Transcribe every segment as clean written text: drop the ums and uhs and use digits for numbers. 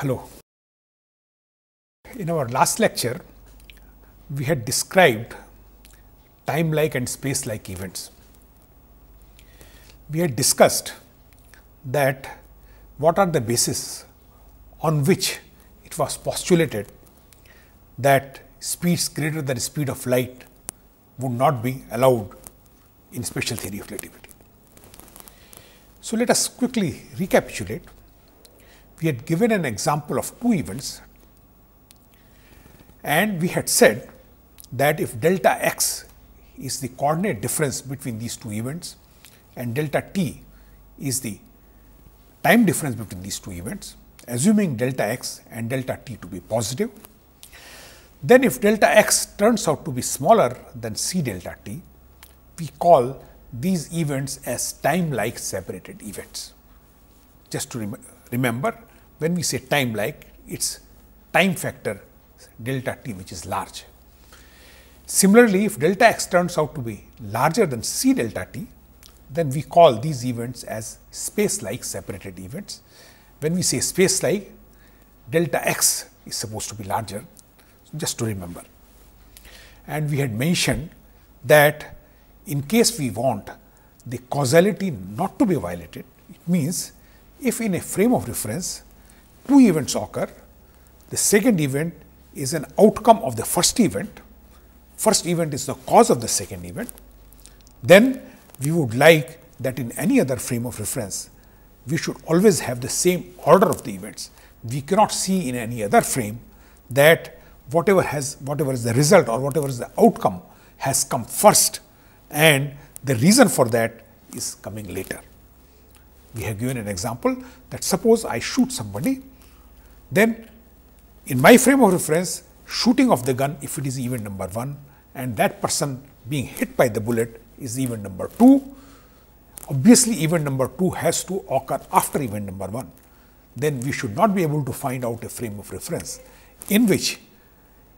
Hello. In our last lecture, we had described time-like and space-like events. We had discussed that what are the bases on which it was postulated that speeds greater than the speed of light would not be allowed in special theory of relativity. So, let us quickly recapitulate. We had given an example of two events, and we had said that if delta x is the coordinate difference between these two events and delta t is the time difference between these two events, assuming delta x and delta t to be positive, then if delta x turns out to be smaller than c delta t, we call these events as time-like separated events. Just to remember, when we say time-like, it is time factor delta t which is large. Similarly, if delta x turns out to be larger than c delta t, then we call these events as space-like separated events. When we say space-like, delta x is supposed to be larger, just to remember. And we had mentioned that in case we want the causality not to be violated, it means if in a frame of reference two events occur, the second event is an outcome of the first event is the cause of the second event, then we would like that in any other frame of reference, we should always have the same order of the events. We cannot see in any other frame that whatever is the result or whatever is the outcome has come first, and the reason for that is coming later. We have given an example that suppose I shoot somebody, then in my frame of reference, shooting of the gun, if it is event number 1 and that person being hit by the bullet is event number 2, obviously event number 2 has to occur after event number 1. Then we should not be able to find out a frame of reference in which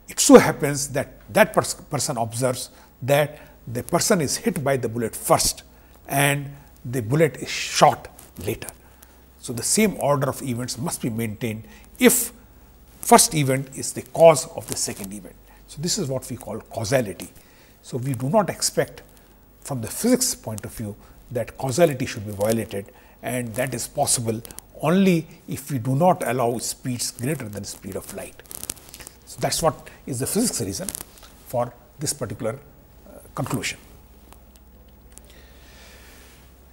it so happens that that person observes that the person is hit by the bullet first and the bullet is shot later. So, the same order of events must be maintained if first event is the cause of the second event. So, this is what we call causality. So, we do not expect from the physics point of view that causality should be violated, and that is possible only if we do not allow speeds greater than the speed of light. So, that is what is the physics reason for this particular conclusion.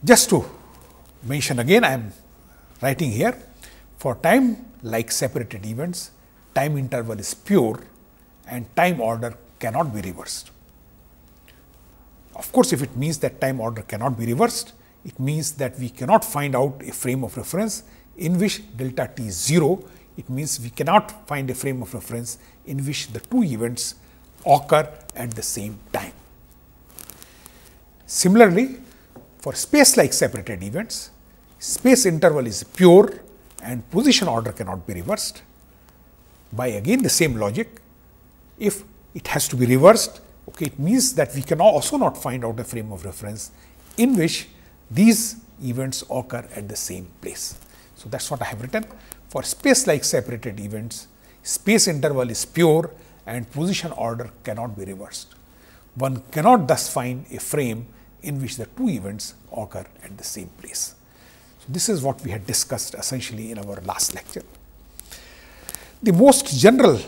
Just to mention again, I am writing here, for time-like separated events, time interval is pure and time order cannot be reversed. Of course, if it means that time order cannot be reversed, it means that we cannot find out a frame of reference in which delta t is 0. It means we cannot find a frame of reference in which the two events occur at the same time. Similarly, for space-like separated events, space interval is pure and position order cannot be reversed. By again the same logic, if it has to be reversed, okay, it means that we can also not find out a frame of reference in which these events occur at the same place. So, that is what I have written. For space-like separated events, space interval is pure and position order cannot be reversed. One cannot thus find a frame in which the two events occur at the same place. So, this is what we had discussed essentially in our last lecture. The most general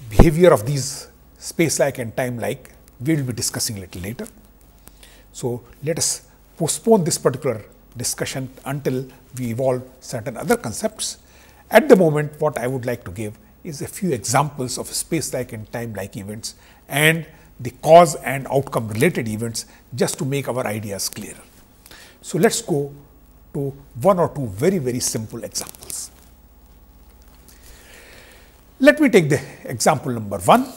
behavior of these space-like and time-like we will be discussing a little later. So, let us postpone this particular discussion until we evolve certain other concepts. At the moment, what I would like to give is a few examples of space-like and time-like events and the cause and outcome related events, just to make our ideas clearer. So, let us go to one or two very simple examples. Let me take the example number 1.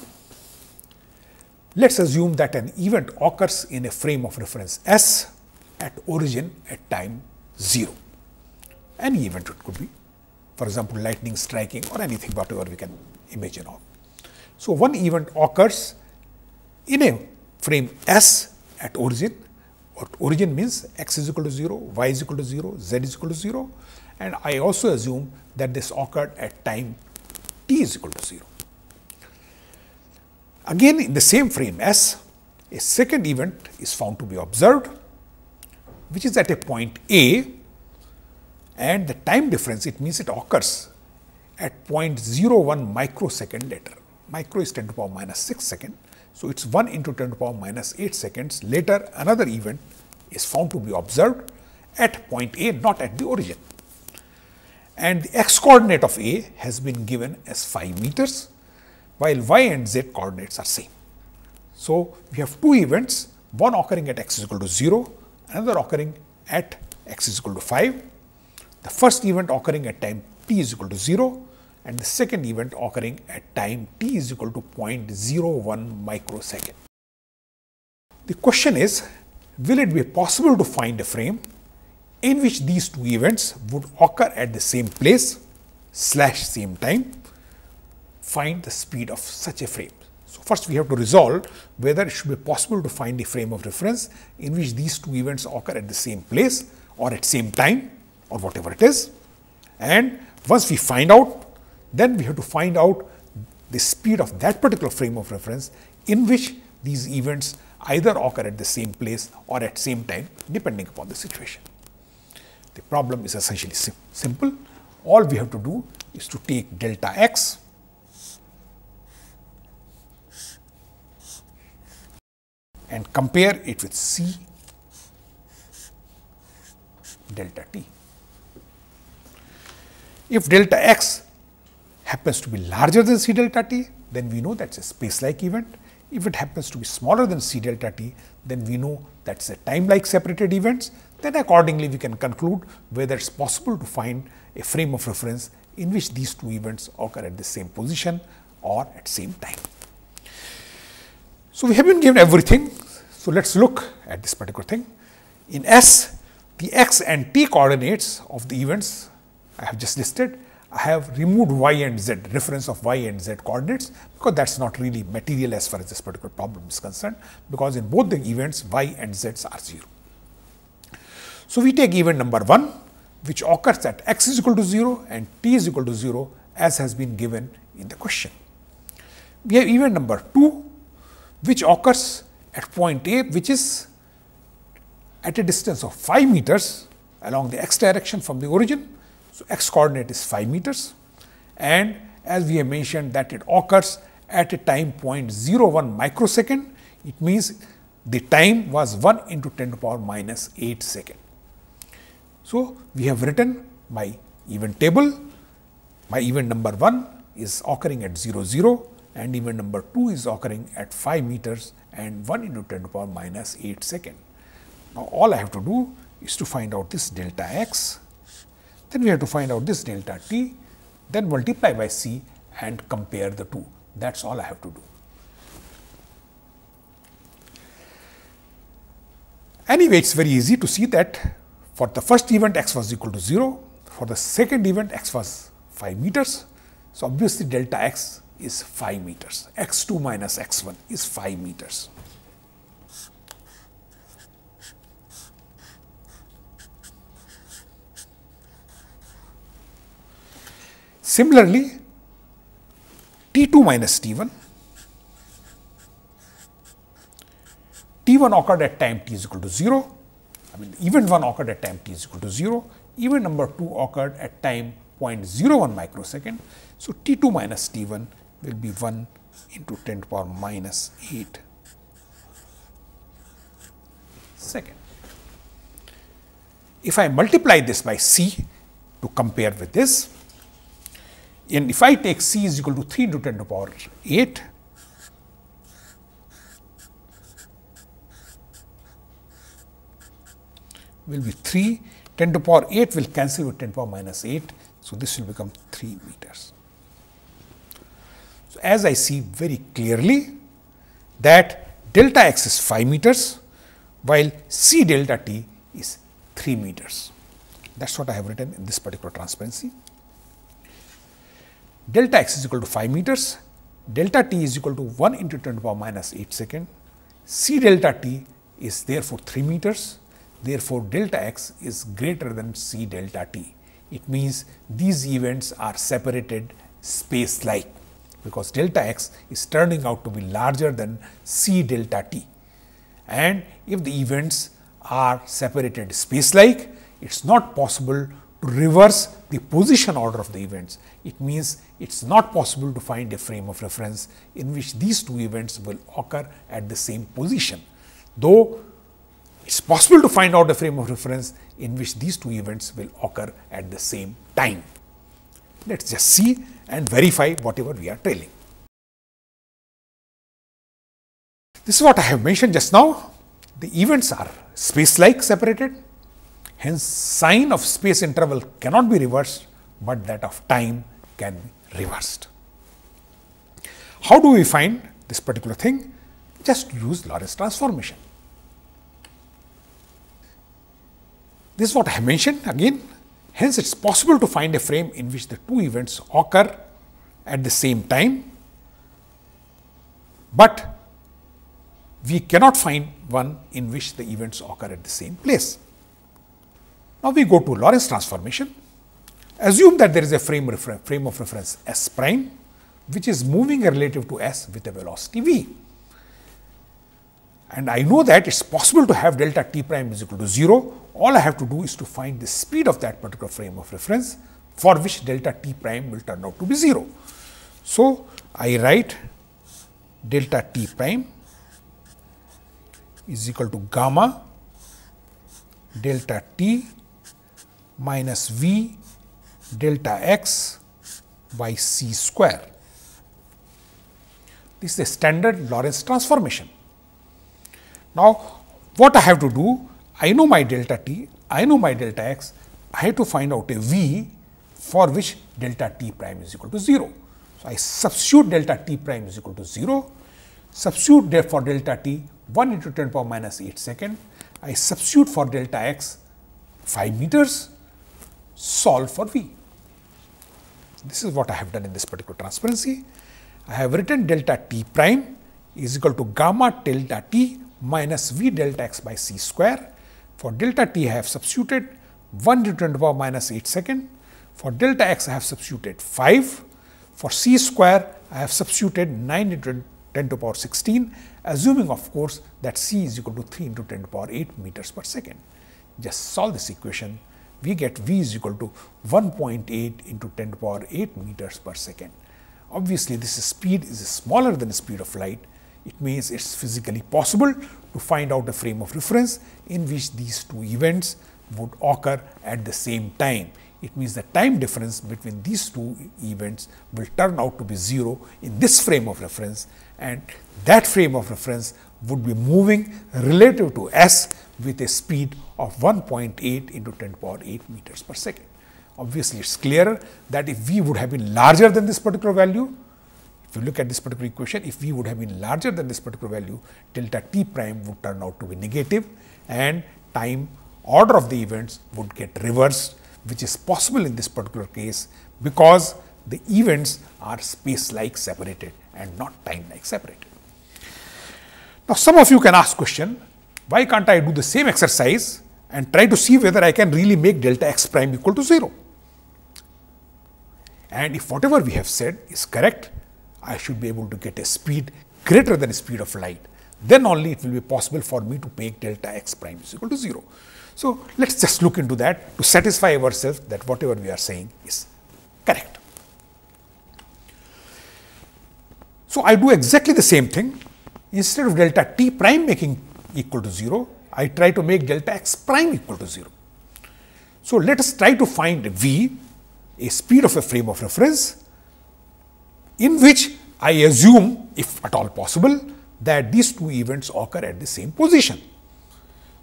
Let us assume that an event occurs in a frame of reference S at origin at time 0. Any event it could be, for example, lightning striking or anything whatever we can imagine of. So, one event occurs in a frame S at origin origin means x is equal to 0, y is equal to 0, z is equal to 0, and I also assume that this occurred at time t is equal to 0. Again, in the same frame S, a second event is found to be observed, which is at a point A, and the time difference, it means it occurs at 0.01 microsecond later. Micro is 10 to the power minus 6 second. So, it is 1 into 10 to the power minus 8 seconds. Later, another event is found to be observed at point A, not at the origin. And the x coordinate of A has been given as 5 meters, while y and z coordinates are same. So, we have two events, one occurring at x is equal to 0, another occurring at x is equal to 5. The first event occurring at time t is equal to 0, and the second event occurring at time t is equal to 0.01 microsecond. The question is, will it be possible to find a frame in which these two events would occur at the same place / same time? Find the speed of such a frame. So, first we have to resolve whether it should be possible to find a frame of reference in which these two events occur at the same place or at same time or whatever it is. And once we find out, then we have to find out the speed of that particular frame of reference in which these events either occur at the same place or at same time, depending upon the situation. The problem is essentially simple. All we have to do is to take delta x and compare it with c delta t. If delta x happens to be larger than c delta t, then we know that is a space-like event. If it happens to be smaller than c delta t, then we know that is a time-like separated events. Then accordingly, we can conclude whether it is possible to find a frame of reference in which these two events occur at the same position or at same time. So, we have been given everything. So, let us look at this particular thing. In S, the x and t coordinates of the events I have just listed, I have removed y and z, reference of y and z coordinates, because that is not really material as far as this particular problem is concerned, because in both the events y and z are 0. So, we take event number 1, which occurs at x is equal to 0 and t is equal to 0, as has been given in the question. We have event number 2, which occurs at point A, which is at a distance of 5 meters along the x direction from the origin. So, x coordinate is 5 meters, and as we have mentioned that it occurs at a time 0.01 microsecond, it means the time was 1 into 10 to the power minus 8 second. So, we have written my event table. My event number 1 is occurring at 0, 0, and event number 2 is occurring at 5 meters and 1 into 10 to the power minus 8 second. Now, all I have to do is to find out this delta x, then we have to find out this delta t, then multiply by c and compare the two. That is all I have to do. Anyway, it is very easy to see that for the first event x was equal to 0, for the second event x was 5 meters. So, obviously, delta x is 5 meters, x2 minus x1 is 5 meters. Similarly, T2 minus T1, T1 occurred at time t is equal to 0, event 1 occurred at time t is equal to 0, event number 2 occurred at time 0.01 microsecond. So, T2 minus T1 will be 1 into 10 to the power minus 8 second. If I multiply this by c to compare with this, and if I take c is equal to 3 into 10 to the power 8, will be 3, 10 to the power 8 will cancel with 10 to the power minus 8. So, this will become 3 meters. So, as I see very clearly that delta x is 5 meters, while c delta t is 3 meters. That is what I have written in this particular transparency. Delta x is equal to 5 meters, delta t is equal to 1 into 10 to the power minus 8 second, c delta t is therefore 3 meters. Therefore, delta x is greater than c delta t. It means these events are separated space-like, because delta x is turning out to be larger than c delta t. And if the events are separated space-like, it is not possible to reverse the position order of the events. It means it is not possible to find a frame of reference in which these two events will occur at the same position, though it is possible to find out a frame of reference in which these two events will occur at the same time. Let us just see and verify whatever we are trailing. This is what I have mentioned just now. The events are space-like separated, hence sign of space interval cannot be reversed, but that of time can be reversed. How do we find this particular thing? Just use Lorentz transformation. This is what I have mentioned again. Hence, it is possible to find a frame in which the two events occur at the same time, but we cannot find one in which the events occur at the same place. Now, we go to Lorentz transformation. Assume that there is a frame of reference S prime, which is moving relative to S with a velocity v. And I know that it is possible to have delta t prime is equal to 0. All I have to do is to find the speed of that particular frame of reference, for which delta t prime will turn out to be 0. So, I write delta t prime is equal to gamma delta t minus v delta x by c square. This is the standard Lorentz transformation. Now, what I have to do? I know my delta t, I know my delta x, I have to find out a v for which delta t prime is equal to 0. So, I substitute delta t prime is equal to 0, substitute there for delta t 1 into 10 power minus 8 second, I substitute for delta x 5 meters, solve for v. This is what I have done in this particular transparency. I have written delta t prime is equal to gamma delta t minus v delta x by c square. For delta t I have substituted 1 into 10 to the power minus 8 second. For delta x I have substituted 5. For c square I have substituted 9 into 10 to the power 16, assuming of course that c is equal to 3 into 10 to the power 8 meters per second. Just solve this equation, we get v is equal to 1.8 into 10 to the power 8 meters per second. Obviously, this speed is smaller than the speed of light. It means it is physically possible to find out a frame of reference in which these two events would occur at the same time. It means the time difference between these two events will turn out to be 0 in this frame of reference, and that frame of reference would be moving relative to S with a speed of 1.8 into 10 to the power 8 meters per second. Obviously, it is clearer that if v would have been larger than this particular value, if you look at this particular equation, if v would have been larger than this particular value, delta t prime would turn out to be negative and time order of the events would get reversed, which is possible in this particular case because the events are space-like separated and not time-like separated. Now, some of you can ask question, why can't I do the same exercise and try to see whether I can really make delta x prime equal to 0? And if whatever we have said is correct, I should be able to get a speed greater than the speed of light. Then only it will be possible for me to make delta x prime is equal to 0. So, let us just look into that to satisfy ourselves that whatever we are saying is correct. So, I do exactly the same thing. Instead of delta t prime making equal to 0, I try to make delta x prime equal to 0. So, let us try to find v, a speed of a frame of reference, in which I assume, if at all possible, that these two events occur at the same position.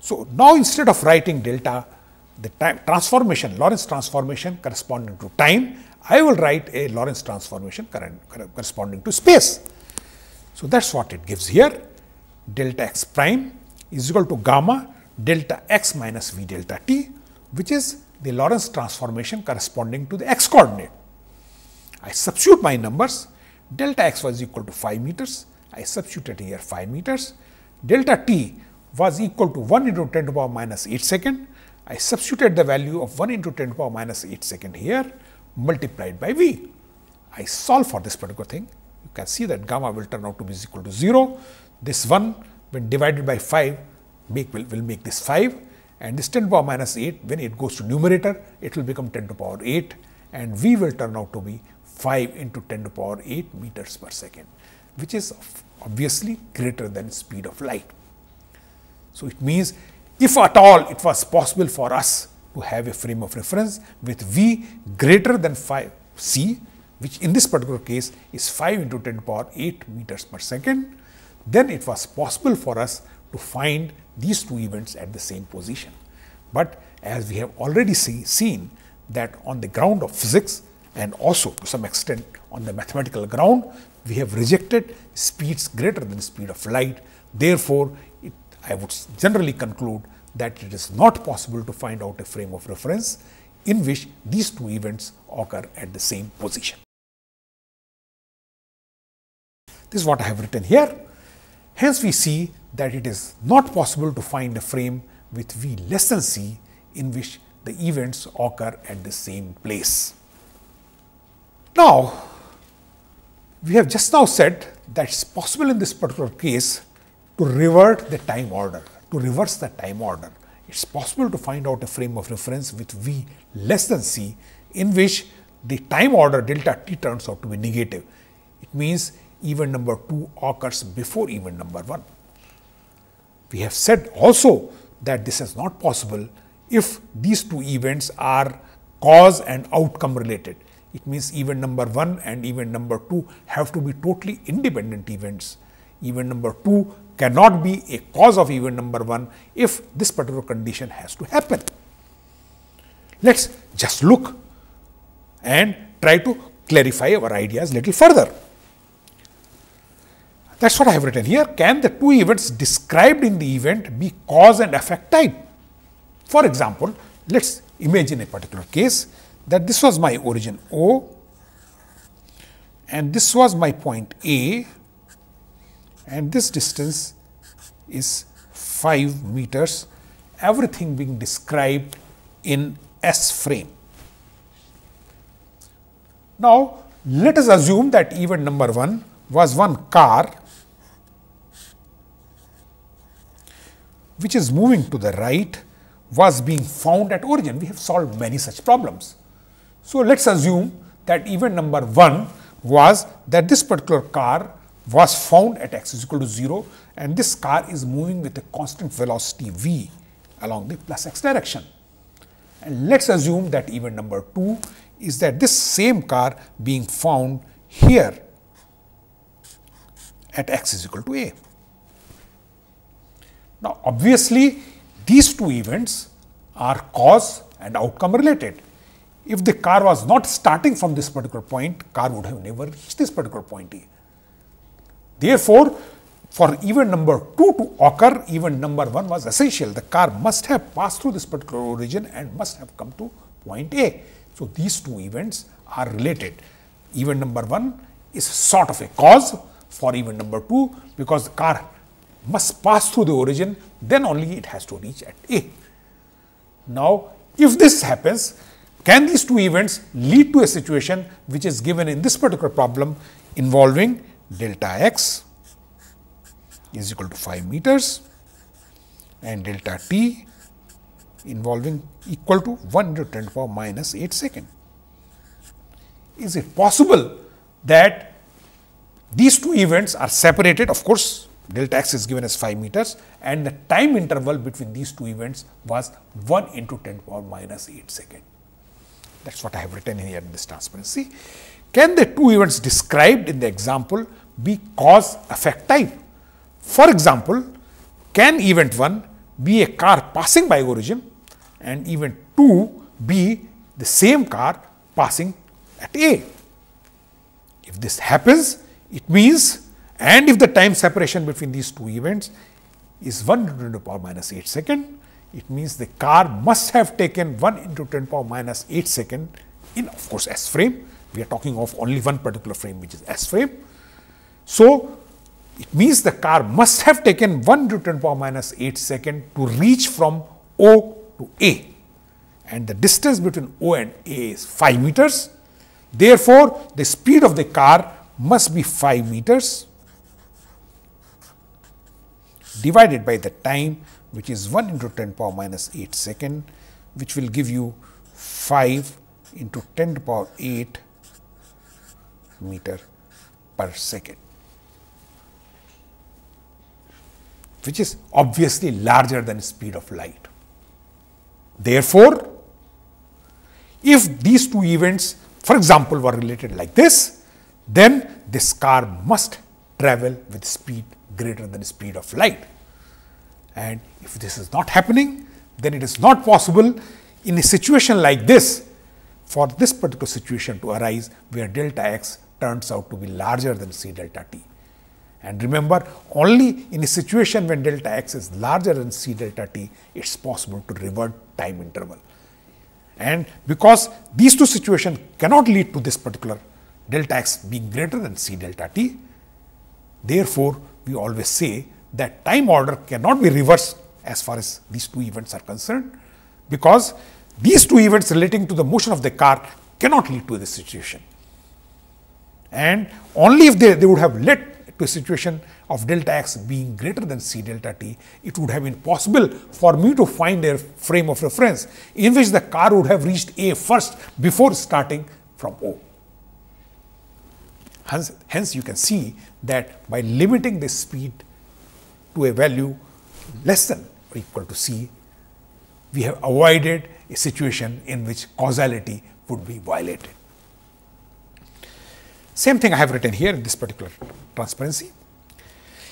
So, now instead of writing delta, the time transformation, Lorentz transformation corresponding to time, I will write a Lorentz transformation corresponding to space. So, that is what it gives here. Delta x prime is equal to gamma delta x minus v delta t, which is the Lorentz transformation corresponding to the x coordinate. I substitute my numbers. Delta x was equal to 5 meters. I substituted here 5 meters. Delta t was equal to 1 into 10 to the power minus 8 second. I substituted the value of 1 into 10 to the power minus 8 second here, multiplied by V. I solve for this particular thing. You can see that gamma will turn out to be equal to 0. This 1 when divided by 5 will make this 5, and this 10 to the power minus 8, when it goes to numerator, it will become 10 to the power 8, and V will turn out to be 5 into 10 to the power 8 meters per second, which is obviously greater than speed of light. So, it means if at all it was possible for us to have a frame of reference with V greater than 5 c, which in this particular case is 5 into 10 to the power 8 meters per second, then it was possible for us to find these two events at the same position. But as we have already seen that on the ground of physics and also to some extent on the mathematical ground, we have rejected speeds greater than the speed of light. Therefore, I would generally conclude that it is not possible to find out a frame of reference in which these two events occur at the same position. This is what I have written here. Hence, we see that it is not possible to find a frame with V less than c in which the events occur at the same place. Now, we have just now said that it is possible in this particular case to revert the time order, to reverse the time order. It is possible to find out a frame of reference with V less than c in which the time order delta t turns out to be negative. It means event number 2 occurs before event number 1. We have said also that this is not possible if these two events are cause and outcome related. It means event number 1 and event number 2 have to be totally independent events. Event number 2 cannot be a cause of event number 1 if this particular condition has to happen. Let us just look and try to clarify our ideas little further. That is what I have written here. Can the two events described in the event be cause and effect type? For example, let us imagine a particular case that this was my origin O and this was my point A and this distance is 5 meters, everything being described in S frame. Now, let us assume that event number 1 was one car which is moving to the right was being found at origin. We have solved many such problems. So, let us assume that event number 1 was that this particular car was found at x is equal to 0 and this car is moving with a constant velocity v along the plus x direction. And let us assume that event number 2 is that this same car being found here at x is equal to a. Now, obviously, these two events are cause and outcome related. If the car was not starting from this particular point, car would have never reached this particular point A. Therefore, for event number 2 to occur, event number 1 was essential. The car must have passed through this particular origin and must have come to point A. So, these two events are related. Event number 1 is sort of a cause for event number 2 because the car must pass through the origin, then only it has to reach at A. Now, if this happens, can these two events lead to a situation which is given in this particular problem involving delta x is equal to 5 meters and delta t involving equal to 1 into 10 to the power minus 8 second. Is it possible that these two events are separated? Of course, delta x is given as 5 meters and the time interval between these two events was 1 into 10 to the power minus 8 second. That is what I have written here in this transparency. Can the two events described in the example be cause effect type? For example, can event 1 be a car passing by origin and event 2 be the same car passing at A? If this happens, it means, and if the time separation between these two events is 1 into 10 to the power minus 8 second, it means the car must have taken 1 into 10 to the power minus 8 second in, of course, S frame. We are talking of only one particular frame, which is S frame. So, It means the car must have taken 1 to 10 power minus 8 seconds to reach from O to A, and the distance between O and A is 5 meters. Therefore, the speed of the car must be 5 meters divided by the time, which is 1 into 10 power minus 8 second, which will give you 5 into 10 to power 8 meter per second, which is obviously larger than the speed of light. Therefore, if these two events, for example, were related like this, then this car must travel with speed greater than the speed of light. And if this is not happening, then it is not possible in a situation like this for this particular situation to arise where delta x turns out to be larger than c delta t. And remember, only in a situation when delta x is larger than c delta t, it is possible to revert time interval. And because these two situations cannot lead to this particular delta x being greater than c delta t, therefore, we always say that time order cannot be reversed as far as these two events are concerned, because these two events relating to the motion of the car cannot lead to this situation. And only if they would have led to a situation of delta x being greater than c delta t, it would have been possible for me to find a frame of reference in which the car would have reached A first before starting from O. Hence, you can see that by limiting the speed to a value less than or equal to c, we have avoided a situation in which causality would be violated. Same thing I have written here in this particular transparency.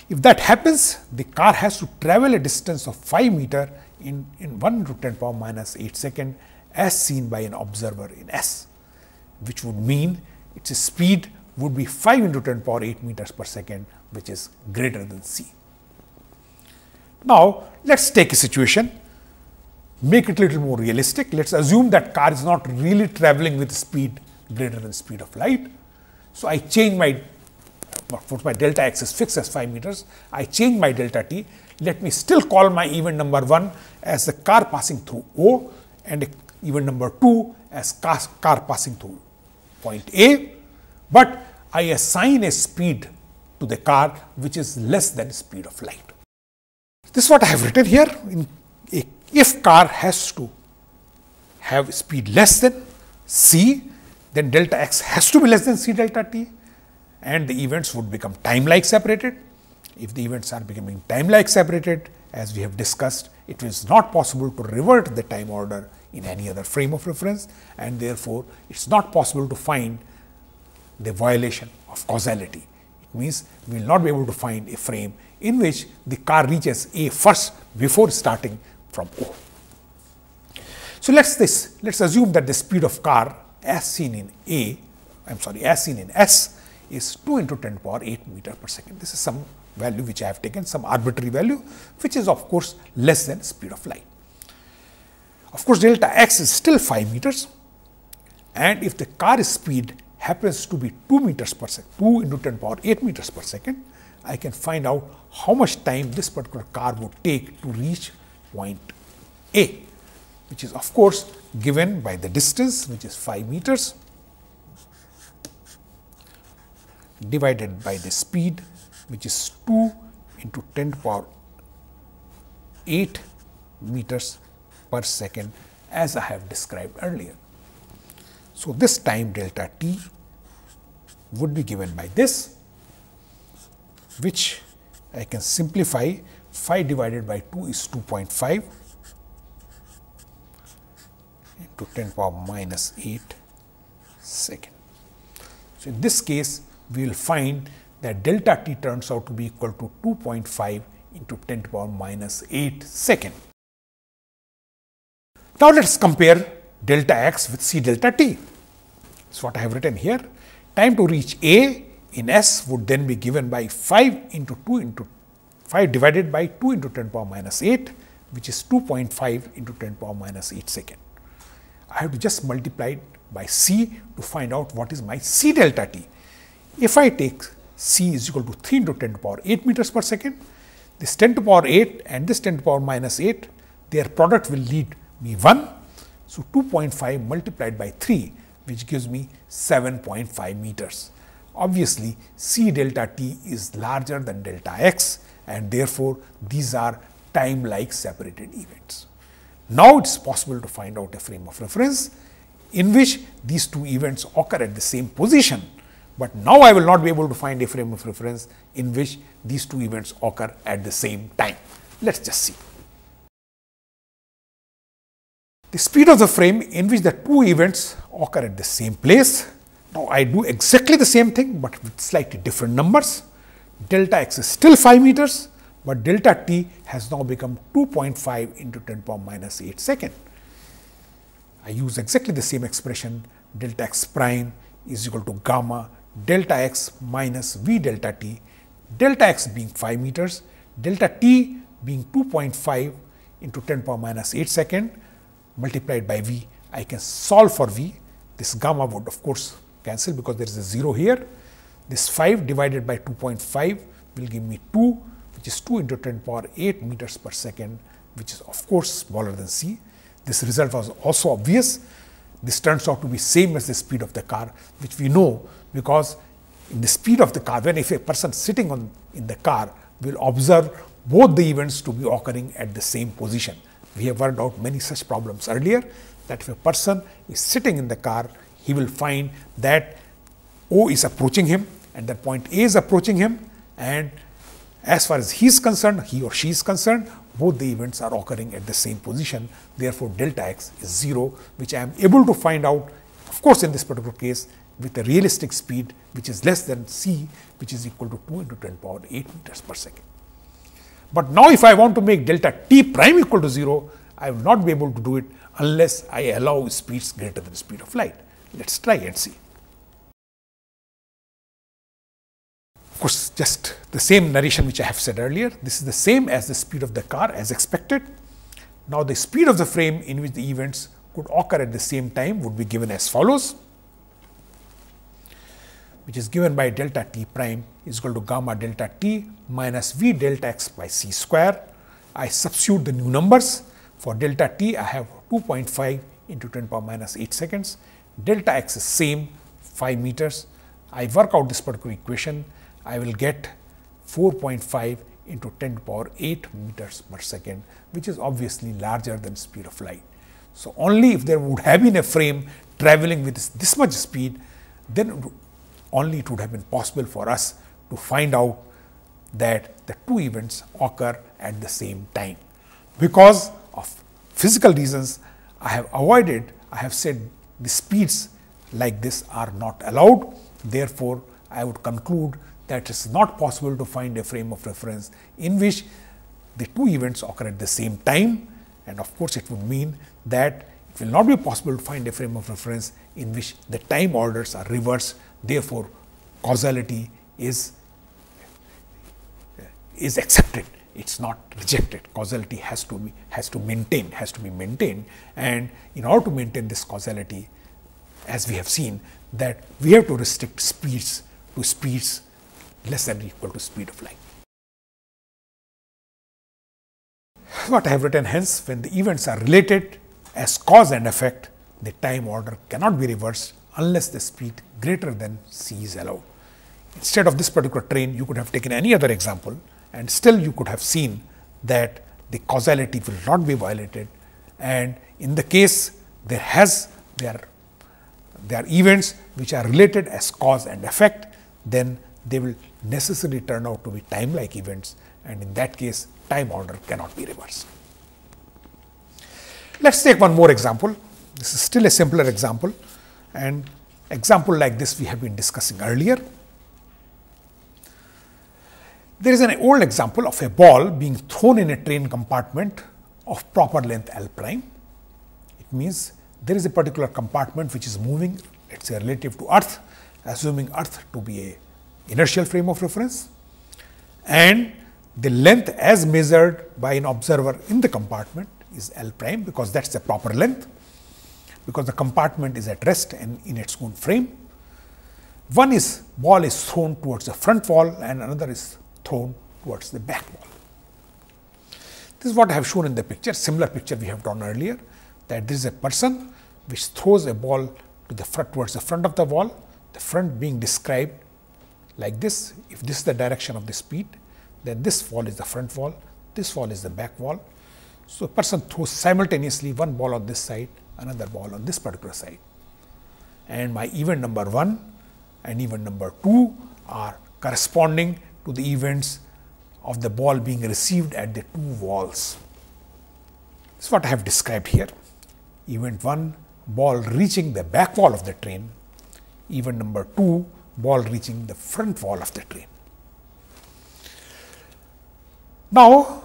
If that happens, the car has to travel a distance of 5 meter in 1 to 10 power minus 8 second as seen by an observer in S, which would mean its speed would be 5 into 10 power 8 meters per second, which is greater than c. Now, let us take a situation, make it a little more realistic. Let us assume that car is not really traveling with speed greater than speed of light. So, I change my delta x is fixed as 5 meters, I change my delta t. Let me still call my event number 1 as the car passing through O and event number 2 as car passing through point A, but I assign a speed to the car which is less than speed of light. This is what I have written here. If car has to have speed less than c, then delta x has to be less than c delta t, and the events would become time-like separated. If the events are becoming time-like separated, as we have discussed, it is not possible to revert the time order in any other frame of reference, and therefore, it is not possible to find the violation of causality. It means we will not be able to find a frame in which the car reaches A first before starting from O. So, let us assume that the speed of car as seen in S is 2 into 10 power 8 meter per second. This is some value which I have taken, some arbitrary value, which is of course less than speed of light. Of course, delta x is still 5 meters, and if the car speed happens to be 2 meters per second, 2 into 10 power 8 meters per second, I can find out how much time this particular car would take to reach point A, which is of course given by the distance, which is 5 meters, divided by the speed, which is 2 into 10 power 8 meters per second, as I have described earlier. So, this time delta t would be given by this, which I can simplify. 5 divided by 2 is 2.5 into 10 power minus 8 second. So, in this case, we will find that delta t turns out to be equal to 2.5 into 10 to the power minus 8 second. Now, let us compare delta x with c delta t. That is what I have written here. Time to reach A in S would then be given by 5 into 2 into 5 divided by 2 into 10 power minus 8, which is 2.5 into 10 power minus 8 second. I have to just multiply it by c to find out what is my c delta t. If I take c is equal to 3 into 10 to the power 8 meters per second. This 10 to the power 8 and this 10 to the power minus 8, their product will lead me 1. So, 2.5 multiplied by 3, which gives me 7.5 meters. Obviously, c delta t is larger than delta x, and therefore, these are time-like separated events. Now, it is possible to find out a frame of reference in which these two events occur at the same position, but now I will not be able to find a frame of reference in which these two events occur at the same time. Let us just see. The speed of the frame in which the two events occur at the same place. Now, I do exactly the same thing, but with slightly different numbers. Delta x is still 5 meters, but delta t has now become 2.5 into 10 to the power minus 8 second. I use exactly the same expression, delta x prime is equal to gamma delta x minus v delta t, delta x being 5 meters, delta t being 2.5 into 10 to the power minus 8 second multiplied by v. I can solve for v. This gamma would of course cancel because there is a 0 here. This 5 divided by 2.5 will give me 2, which is 2 into 10 to the power 8 meters per second, which is of course smaller than c. This result was also obvious. This turns out to be same as the speed of the car, which we know because in the speed of the car, when if a person sitting in the car will observe both the events to be occurring at the same position. We have worked out many such problems earlier, that if a person is sitting in the car, he will find that O is approaching him and that point A is approaching him, and as far as he is concerned, he or she is concerned, both the events are occurring at the same position. Therefore, delta x is 0, which I am able to find out, of course, in this particular case with a realistic speed which is less than c, which is equal to 2 into 10 to the power 8 meters per second. But now, if I want to make delta t prime equal to 0, I will not be able to do it unless I allow speeds greater than the speed of light. Let us try and see. Of course, just the same narration which I have said earlier. This is the same as the speed of the car as expected. Now, the speed of the frame in which the events could occur at the same time would be given as follows, which is given by delta t prime is equal to gamma delta t minus v delta x by c square. I substitute the new numbers. For delta t, I have 2.5 into 10 to the power minus 8 seconds. Delta x is same, 5 meters. I work out this particular equation. I will get 4.5 into 10 to the power 8 meters per second, which is obviously larger than speed of light. So, only if there would have been a frame traveling with this much speed, then only it would have been possible for us to find out that the two events occur at the same time. Because of physical reasons, I have said the speeds like this are not allowed. Therefore, I would conclude that it is not possible to find a frame of reference in which the two events occur at the same time, and of course, it would mean that it will not be possible to find a frame of reference in which the time orders are reversed. Therefore, causality is accepted. It is not rejected. Causality has to be maintained, and in order to maintain this causality, as we have seen, that we have to restrict speeds to speeds less than or equal to speed of light. What I have written, hence, when the events are related as cause and effect, the time order cannot be reversed unless the speed greater than c is allowed. Instead of this particular train, you could have taken any other example, and still you could have seen that the causality will not be violated, and in the case there are events which are related as cause and effect, then they will necessarily turn out to be time-like events, and in that case time order cannot be reversed. Let us take one more example. This is still a simpler example, and example like this we have been discussing earlier. There is an old example of a ball being thrown in a train compartment of proper length L prime. It means there is a particular compartment which is moving, let us say relative to earth, assuming earth to be a inertial frame of reference, and the length as measured by an observer in the compartment is L prime, because that is the proper length, because the compartment is at rest and in its own frame. one is ball is thrown towards the front wall and another is thrown towards the back wall. This is what I have shown in the picture, similar picture we have drawn earlier, that there is a person which throws a ball to the front, towards the front of the wall, the front being described like this. If this is the direction of the speed, then this wall is the front wall, this wall is the back wall. So, a person throws simultaneously one ball on this side, another ball on this particular side, and my event number 1 and event number 2 are corresponding to the events of the ball being received at the two walls. This is what I have described here. Event 1, ball reaching the back wall of the train. Event number 2, ball reaching the front wall of the train. Now,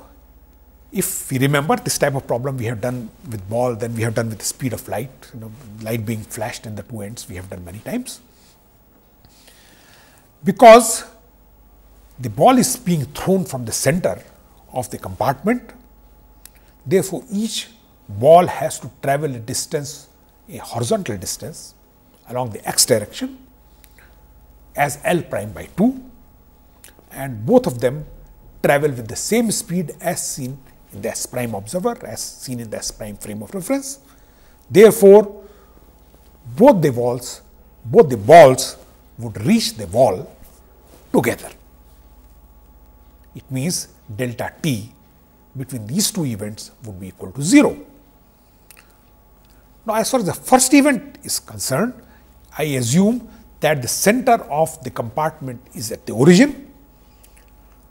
if we remember this type of problem we have done with ball, then we have done with the speed of light, light being flashed in the two ends, we have done many times. Because the ball is being thrown from the center of the compartment, therefore, each ball has to travel a distance, a horizontal distance along the x direction as L prime by 2, and both of them travel with the same speed as seen in the S prime observer, as seen in the S prime frame of reference. Therefore, both the balls would reach the wall together. It means delta t between these two events would be equal to 0. Now, as far as the first event is concerned, I assume that the center of the compartment is at the origin.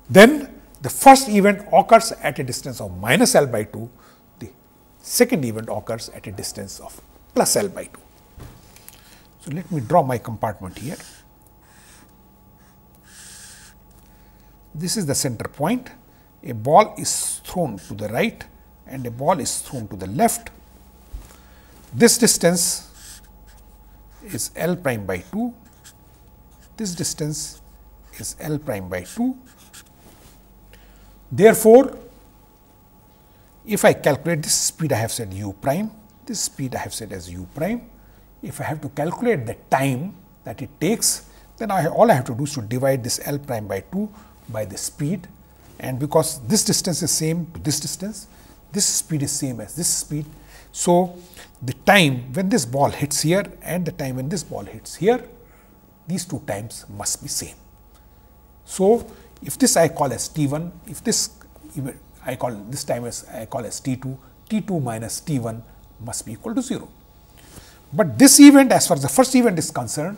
Then the first event occurs at a distance of minus L by 2, the second event occurs at a distance of plus L by 2. So, let me draw my compartment here. This is the center point. A ball is thrown to the right and a ball is thrown to the left. This distance is L prime by 2. This distance is L prime by 2. Therefore, if I calculate this speed, I have said u prime, this speed I have said as u prime. If I have to calculate the time that it takes, then all I have to do is to divide this L prime by 2 by the speed, and because this distance is same to this distance, this speed is same as this speed. So, the time when this ball hits here and the time when this ball hits here, these two times must be same. So, if this I call as T1, if this I call this time as I call as T2, T2 minus T1 must be equal to 0. But this event, as far as the first event is concerned,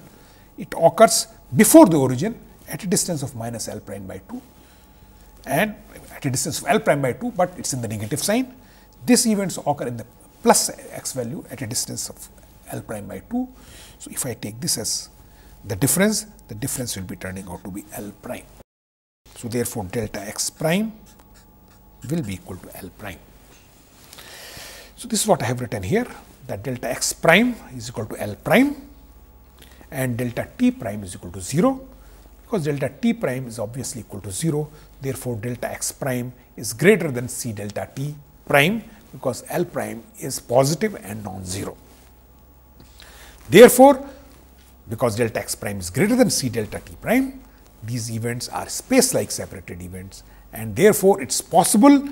it occurs before the origin at a distance of minus L prime by 2 and at a distance of L prime by 2, but it is in the negative sign. This events occur in the plus x value at a distance of L prime by 2. So, if I take this as the difference will be turning out to be L prime. So, therefore, delta x prime will be equal to L prime. So, this is what I have written here, that delta x prime is equal to L prime and delta t prime is equal to 0. Because delta t prime is obviously equal to 0, therefore, delta x prime is greater than c delta t prime, because L prime is positive and non-zero. Therefore, because delta x prime is greater than c delta t prime, these events are space-like separated events, and therefore, it is possible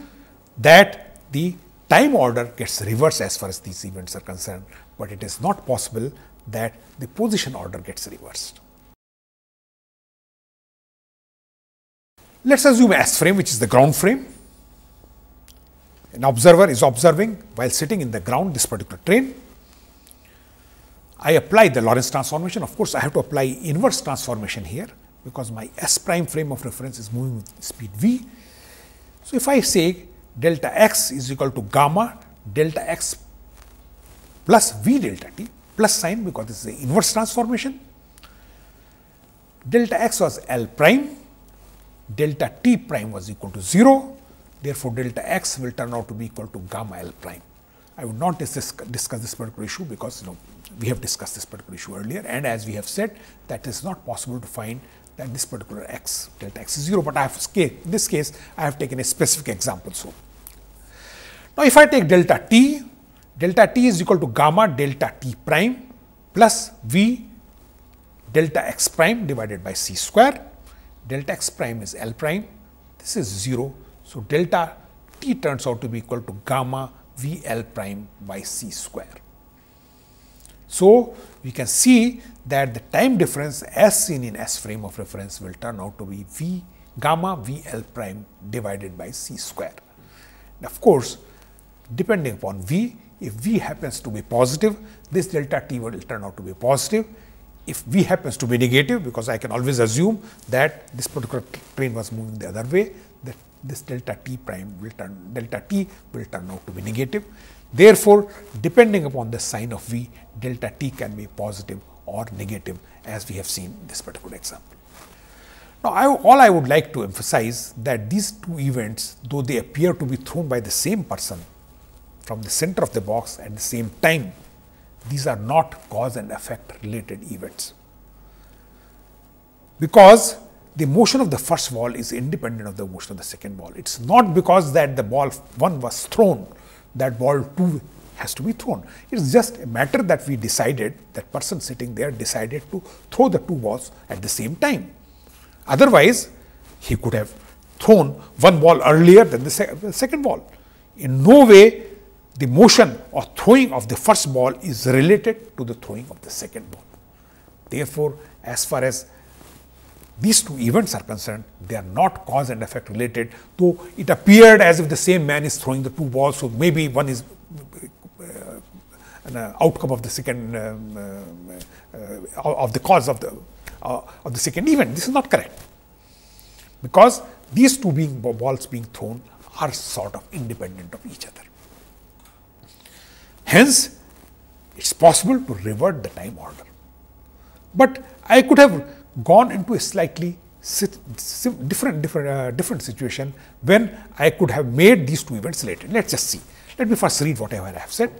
that the time order gets reversed as far as these events are concerned, but it is not possible that the position order gets reversed. Let us assume S frame, which is the ground frame. An observer is observing while sitting in the ground this particular train. I apply the Lorentz transformation. Of course, I have to apply inverse transformation here, because my S prime frame of reference is moving with speed v. So, if I say delta x is equal to gamma delta x plus v delta t, plus sign because this is the inverse transformation. Delta x was L prime, delta t prime was equal to 0. Therefore, delta x will turn out to be equal to gamma L prime. I would not discuss this particular issue, because we have discussed this particular issue earlier, and as we have said, that is not possible to find that this particular x, delta x is 0, but I have in this case I have taken a specific example. So, now if I take delta t is equal to gamma delta t prime plus v delta x prime divided by c square. Delta x prime is L prime, this is 0. So, delta t turns out to be equal to gamma V L prime by c square. So, we can see that the time difference as seen in S frame of reference will turn out to be gamma V L prime divided by c square. And of course, depending upon V, if V happens to be positive, this delta t will turn out to be positive. If V happens to be negative, because I can always assume that this particular train was moving the other way, that this delta t will turn out to be negative. Therefore, depending upon the sign of V, delta t can be positive or negative, as we have seen in this particular example. Now, all I would like to emphasize that these two events, though they appear to be thrown by the same person from the center of the box at the same time, these are not cause and effect related events, because the motion of the first ball is independent of the motion of the second ball. It is not because that the ball 1 was thrown that ball 2 has to be thrown. It is just a matter that we decided, that person sitting there decided to throw the two balls at the same time. Otherwise, he could have thrown one ball earlier than the second ball. In no way the motion or throwing of the first ball is related to the throwing of the second ball. Therefore, as far as these two events are concerned, they are not cause and effect related, though it appeared as if the same man is throwing the two balls. So, maybe one is an outcome of the second of the cause of the second event. This is not correct, because these two balls being thrown are sort of independent of each other. Hence, it is possible to revert the time order. But I could have gone into a slightly different situation when I could have made these two events related. Let us just see. Let me first read whatever I have said.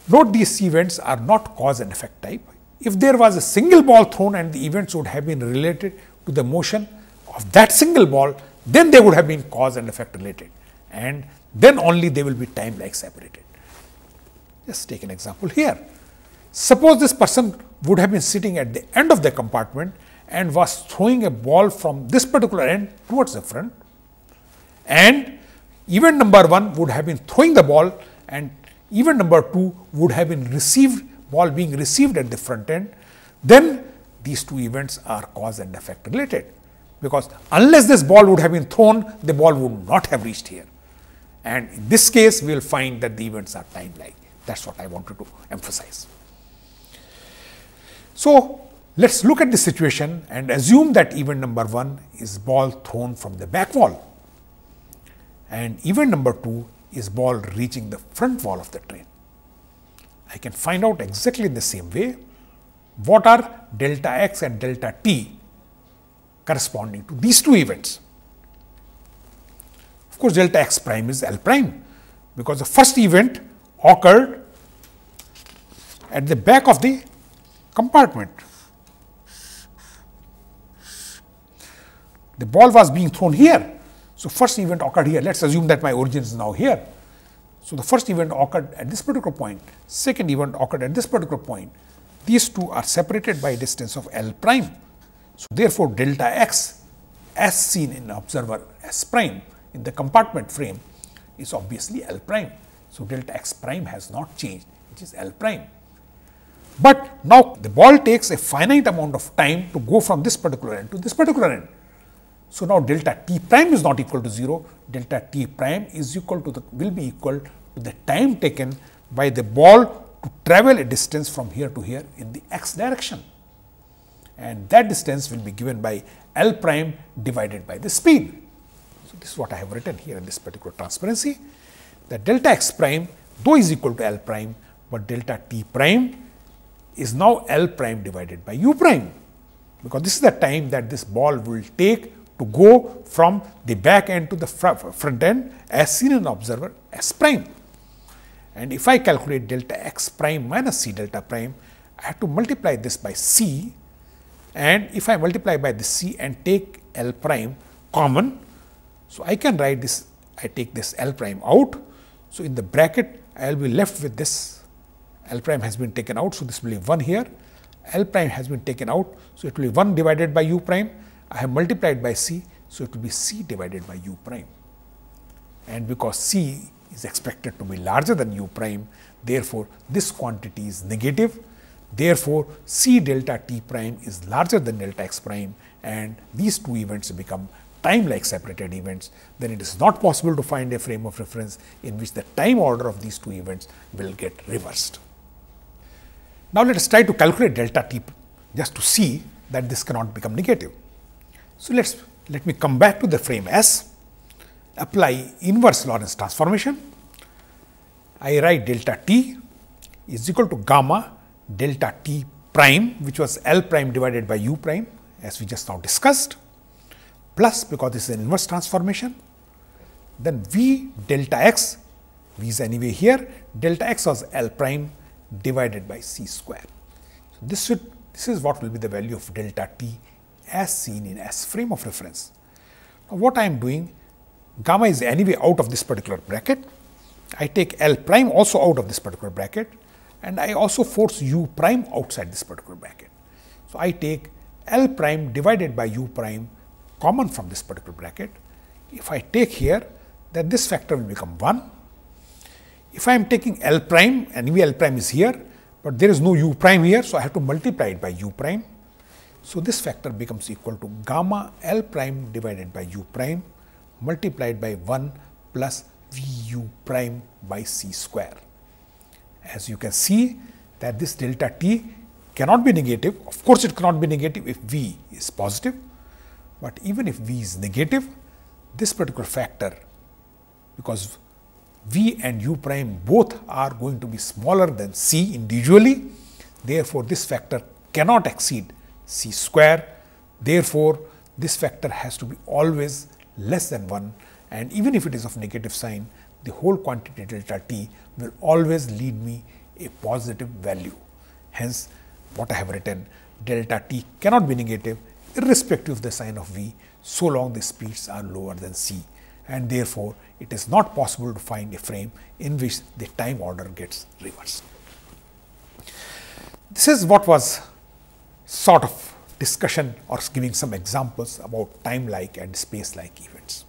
Note, these events are not cause and effect type. If there was a single ball thrown and the events would have been related to the motion of that single ball, then they would have been cause and effect related, and then only they will be time lag separated. Just take an example here. Suppose this person would have been sitting at the end of the compartment and was throwing a ball from this particular end towards the front, and event number 1 would have been throwing the ball, and event number 2 would have been ball being received at the front end. Then these two events are cause and effect related, because unless this ball would have been thrown, the ball would not have reached here, and in this case we will find that the events are time lag. That is what I wanted to emphasize. So, let us look at the situation and assume that event number 1 is ball thrown from the back wall, and event number 2 is ball reaching the front wall of the train. I can find out exactly in the same way what are delta x and delta t corresponding to these two events. Of course, delta x prime is L prime, because the first event occurred at the back of the compartment. The ball was being thrown here. So, first event occurred here. Let us assume that my origin is now here. So, the first event occurred at this particular point, second event occurred at this particular point. These two are separated by a distance of L prime. So, therefore, delta x as seen in observer S prime in the compartment frame is obviously L prime. So, delta x prime has not changed, which is L prime. But now the ball takes a finite amount of time to go from this particular end to this particular end. So, now delta t prime is not equal to 0, delta t prime is equal to will be equal to the time taken by the ball to travel a distance from here to here in the x direction, and that distance will be given by L prime divided by the speed. So, this is what I have written here in this particular transparency, that delta x prime though is equal to L prime, but delta t prime is now L prime divided by u prime, because this is the time that this ball will take to go from the back end to the front end as seen in observer S prime. And if I calculate delta x prime minus c delta prime, I have to multiply this by c, and if I multiply by the c and take L prime common, so I can write this, I take this L prime out. So, in the bracket I will be left with this, L prime has been taken out. So, this will be 1 here, L prime has been taken out. So, it will be 1 divided by u prime. I have multiplied by c. So, it will be c divided by u prime. And because c is expected to be larger than u prime, therefore, this quantity is negative. Therefore, c delta t prime is larger than delta x prime, and these two events become time-like separated events. Then it is not possible to find a frame of reference in which the time order of these two events will get reversed. Now, let us try to calculate delta t just to see that this cannot become negative. So, let me come back to the frame S, apply inverse Lorentz transformation. I write delta t is equal to gamma delta t prime, which was L prime divided by u prime, as we just now discussed, plus, because this is an inverse transformation, then v delta x, v is anyway here, delta x was L prime divided by c square. So, this is what will be the value of delta t as seen in S frame of reference. Now, what I am doing, gamma is anyway out of this particular bracket. I take L prime also out of this particular bracket, and I also force u prime outside this particular bracket. So, I take L prime divided by u prime common from this particular bracket. If I take here, then this factor will become 1. If I am taking L prime, anyway L prime is here, but there is no u prime here, so I have to multiply it by u prime. So, this factor becomes equal to gamma L prime divided by u prime multiplied by 1 plus v u prime by c square. As you can see that this delta t cannot be negative. Of course, it cannot be negative if v is positive, but even if v is negative, this particular factor, because v and u prime both are going to be smaller than c individually, therefore, this factor cannot exceed c square. Therefore, this factor has to be always less than 1, and even if it is of negative sign, the whole quantity delta t will always lead me a positive value. Hence, what I have written, delta t cannot be negative irrespective of the sign of v, so long the speeds are lower than c, and therefore, it is not possible to find a frame in which the time order gets reversed. This is what was sort of discussion or giving some examples about time-like and space-like events.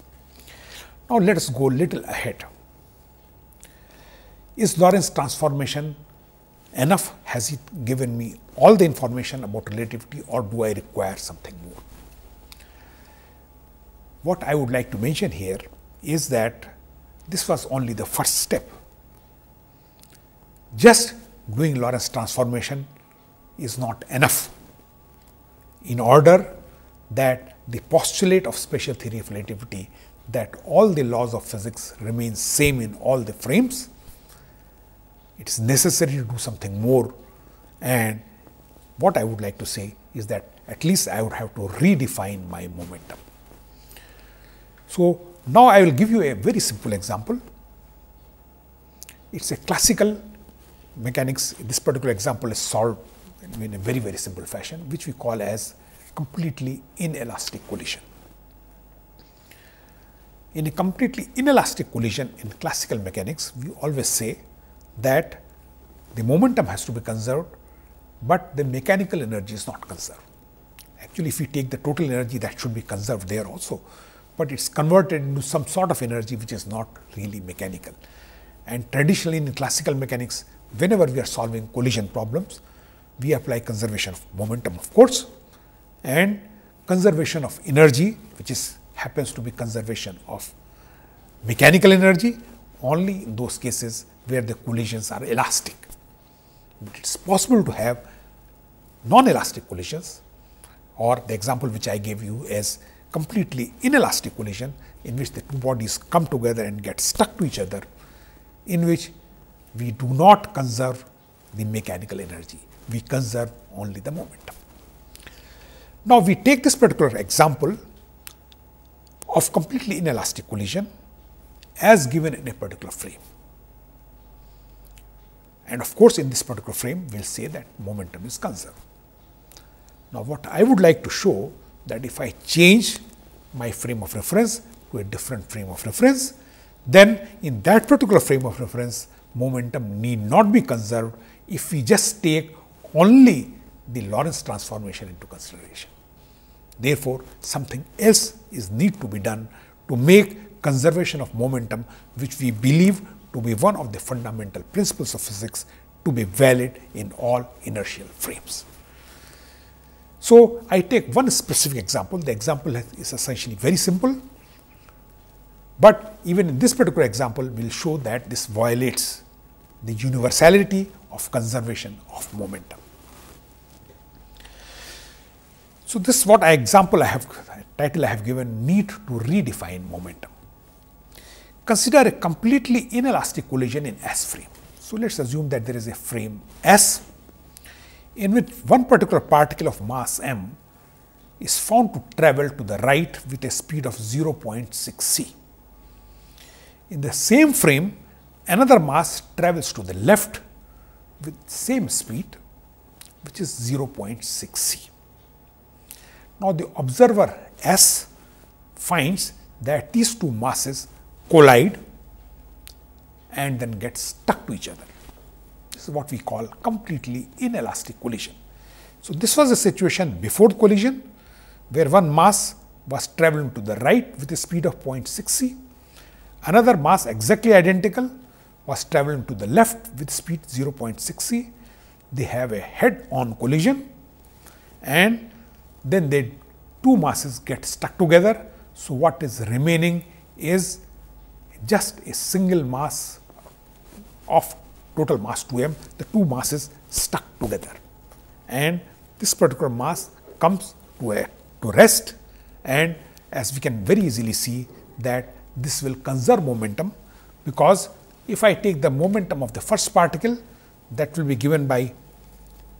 Now, let us go a little ahead. Is Lorentz transformation enough? Has it given me all the information about relativity, or do I require something more? What I would like to mention here is that this was only the first step. Just doing Lorentz transformation is not enough. In order that the postulate of special theory of relativity, that all the laws of physics remain same in all the frames, it is necessary to do something more, and what I would like to say is that at least I would have to redefine my momentum. So, now I will give you a very simple example. It is a classical mechanics. This particular example is solved in a very, very simple fashion, which we call as completely inelastic collision. In a completely inelastic collision in classical mechanics, we always say that the momentum has to be conserved, but the mechanical energy is not conserved. Actually, if we take the total energy, that should be conserved there also, but it is converted into some sort of energy which is not really mechanical. And traditionally in classical mechanics, whenever we are solving collision problems, we apply conservation of momentum, of course, and conservation of energy, which happens to be conservation of mechanical energy only in those cases where the collisions are elastic. But it is possible to have non-elastic collisions, or the example which I gave you is completely inelastic collision, in which the two bodies come together and get stuck to each other, in which we do not conserve the mechanical energy, we conserve only the momentum. Now, we take this particular example of completely inelastic collision as given in a particular frame. And of course, in this particular frame, we will say that momentum is conserved. Now, what I would like to show, that if I change my frame of reference to a different frame of reference, then in that particular frame of reference, momentum need not be conserved if we just take only the Lorentz transformation into consideration. Therefore, something else is need to be done to make conservation of momentum, which we believe to be one of the fundamental principles of physics, to be valid in all inertial frames. So, I take one specific example. The example is essentially very simple, but even in this particular example, we will show that this violates the universality of conservation of momentum. So, this is what title I have given, need to redefine momentum. Consider a completely inelastic collision in S frame. So, let us assume that there is a frame S in which one particular particle of mass m is found to travel to the right with a speed of 0.6 c. In the same frame, another mass travels to the left with same speed, which is 0.6 c. Now, the observer S finds that these two masses collide and then get stuck to each other. This is what we call completely inelastic collision. So, this was the situation before collision, where one mass was traveling to the right with a speed of 0.6 c. Another mass exactly identical was traveling to the left with speed 0.6 c. They have a head-on collision, and then the two masses get stuck together. So, what is remaining is just a single mass of total mass 2m, the two masses stuck together, and this particular mass comes to rest, and as we can very easily see that this will conserve momentum, because if I take the momentum of the first particle, that will be given by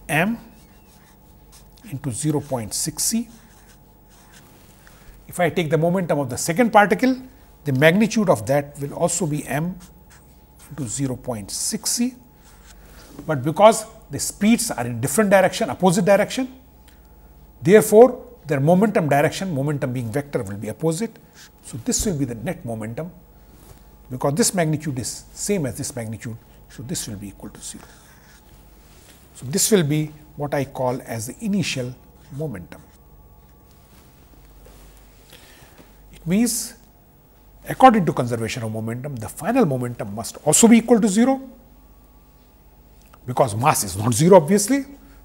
m into 0.6 c. If I take the momentum of the second particle, the magnitude of that will also be m into 0.6 c. But because the speeds are in different direction, opposite direction, therefore, their momentum direction, momentum being vector, will be opposite. So, this will be the net momentum, because this magnitude is same as this magnitude. So, this will be equal to 0. So, this will be what I call as the initial momentum. It means, according to conservation of momentum, the final momentum must also be equal to 0, because mass is not 0 obviously.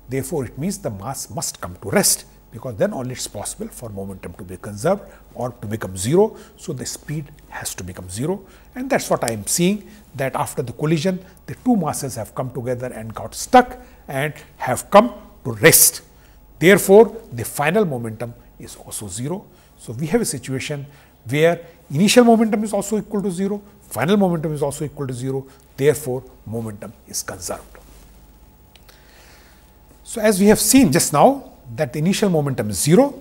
Therefore, it means the mass must come to rest, because then only it is possible for momentum to be conserved or to become 0. So, the speed has to become 0, and that is what I am seeing, that after the collision the two masses have come together and got stuck and have come to rest. Therefore, the final momentum is also 0. So, we have a situation where initial momentum is also equal to 0, final momentum is also equal to 0, therefore, momentum is conserved. So, as we have seen just now that the initial momentum is 0,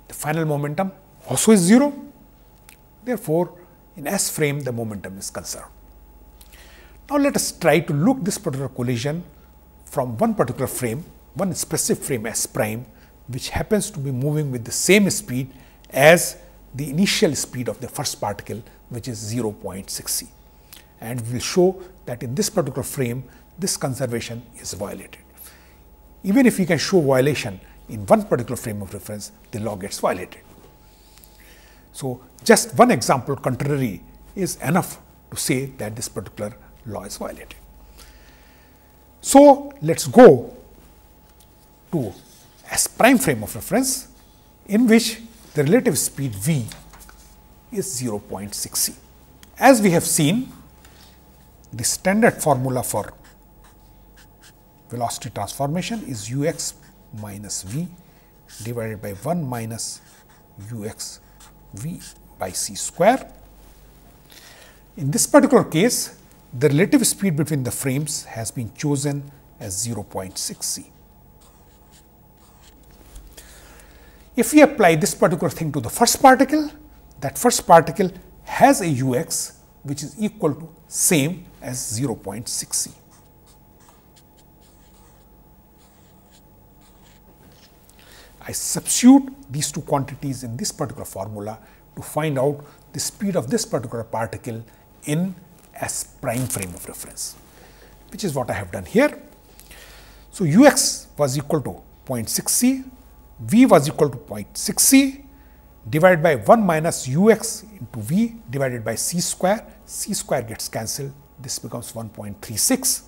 the final momentum also is 0, therefore, in S frame the momentum is conserved. Now, let us try to look this particular collision from one particular frame, one specific frame S prime, which happens to be moving with the same speed as the initial speed of the first particle, which is 0.6 c. And we will show that in this particular frame, this conservation is violated. Even if we can show violation in one particular frame of reference, the law gets violated. So, just one example contrary is enough to say that this particular law is violated. So, let us go to S prime frame of reference, in which the relative speed v is 0.6 c. As we have seen, the standard formula for velocity transformation is ux minus v divided by 1 minus ux v by c square. In this particular case, the relative speed between the frames has been chosen as 0.6 c. If we apply this particular thing to the first particle, that first particle has a ux which is equal to same as 0.6 c. I substitute these two quantities in this particular formula to find out the speed of this particular particle in S prime frame of reference, which is what I have done here. So, ux was equal to 0.6 c, v was equal to 0.6 c divided by 1 minus ux into v divided by c square gets cancelled, this becomes 1.36.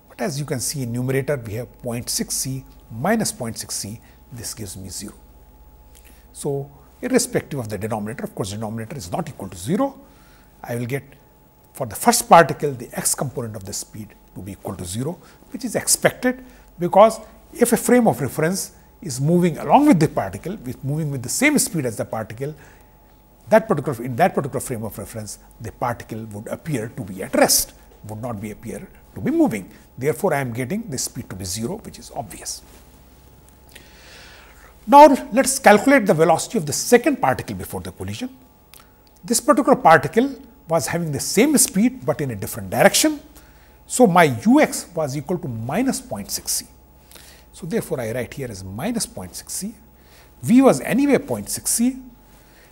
But as you can see in numerator, we have 0.6 c minus 0.6 c, this gives me 0. So, irrespective of the denominator, of course, denominator is not equal to 0, I will get for the first particle the x component of the speed to be equal to 0, which is expected, because if a frame of reference is moving along with the particle, moving with the same speed as the particle, in that particular frame of reference, the particle would appear to be at rest, would not be appear to be moving. Therefore, I am getting the speed to be 0, which is obvious. Now, let us calculate the velocity of the second particle before the collision. This particular particle was having the same speed, but in a different direction. So, my ux was equal to minus 0.6 c. So, therefore, I write here as minus 0.6 c. V was anyway 0.6 c,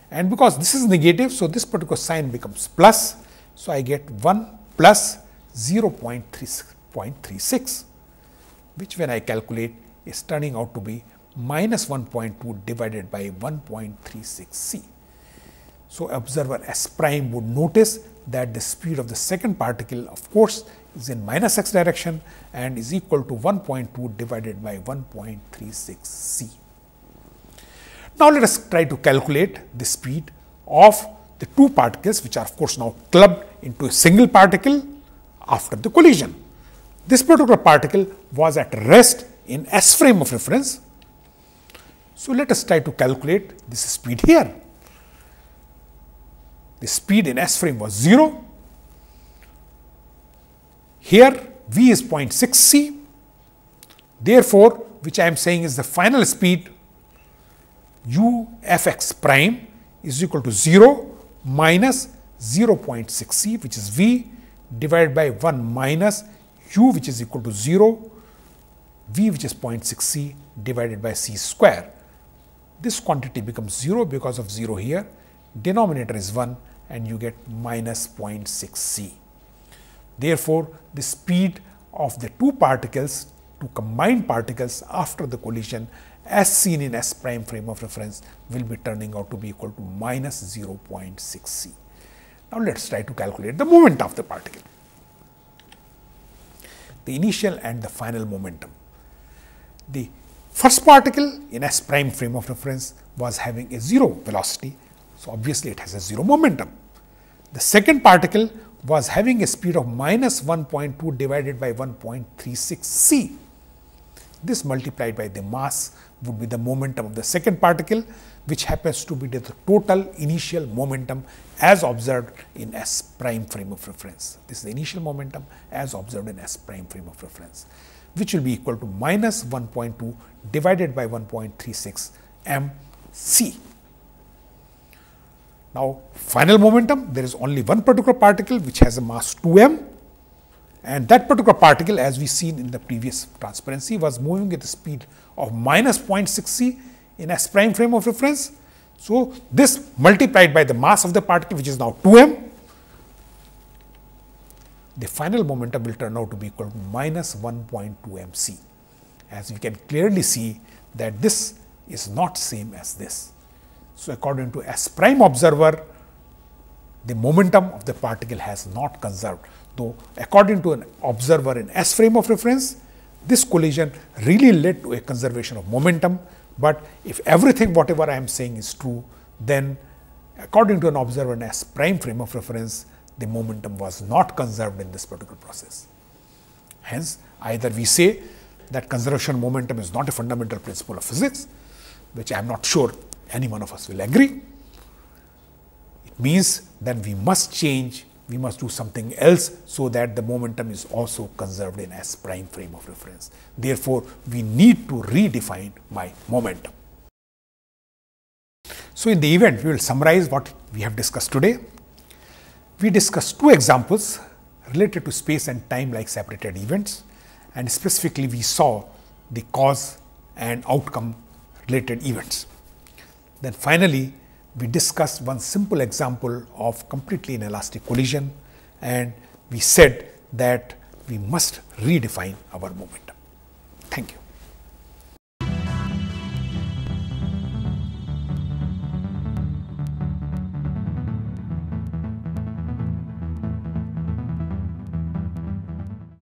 and because this is negative, so this particular sign becomes plus. So, I get 1 plus 0.36, which when I calculate is turning out to be minus 1.2 divided by 1.36 c. So, observer S prime would notice that the speed of the second particle, of course, is in minus x direction and is equal to 1.2 divided by 1.36 c. Now, let us try to calculate the speed of the two particles, which are of course now clubbed into a single particle after the collision. This particular particle was at rest in S frame of reference. So, let us try to calculate this speed here. The speed in S frame was 0. Here v is 0.6 c. Therefore, which I am saying is the final speed u f x prime is equal to 0 minus 0.6 c, which is v, divided by 1 minus u, which is equal to 0, v, which is 0.6 c, divided by c square. This quantity becomes 0 because of 0 here, denominator is 1 and you get minus 0.6 c. Therefore, the speed of the two particles, two combined particles after the collision as seen in S prime frame of reference will be turning out to be equal to minus 0.6 c. Now, let us try to calculate the moment of the particle. The initial and the final momentum. The first particle in S prime frame of reference was having a 0 velocity. So, obviously, it has a 0 momentum. The second particle was having a speed of minus 1.2 divided by 1.36 c. This multiplied by the mass would be the momentum of the second particle, which happens to be the total initial momentum as observed in S prime frame of reference. This is the initial momentum as observed in S prime frame of reference, which will be equal to minus 1.2 divided by 1.36 m c. Now, final momentum, there is only one particular particle which has a mass 2m, and that particular particle, as we seen in the previous transparency, was moving at the speed of minus 0.6 c in S prime frame of reference. So, this multiplied by the mass of the particle, which is now 2m, the final momentum will turn out to be equal to minus 1.2 m c. As we can clearly see that this is not same as this. So, according to S prime observer, the momentum of the particle has not conserved, though according to an observer in S frame of reference, this collision really led to a conservation of momentum. But if everything whatever I am saying is true, then according to an observer in S prime frame of reference, the momentum was not conserved in this particular process. Hence, either we say that conservation of momentum is not a fundamental principle of physics, which I am not sure any one of us will agree. It means that we must change, we must do something else so that the momentum is also conserved in S prime frame of reference. Therefore, we need to redefine my momentum. So, in the event, we will summarize what we have discussed today. We discussed two examples related to space and time like separated events, and specifically we saw the cause and outcome related events. Then finally, we discussed one simple example of completely inelastic collision, and we said that we must redefine our momentum. Thank you.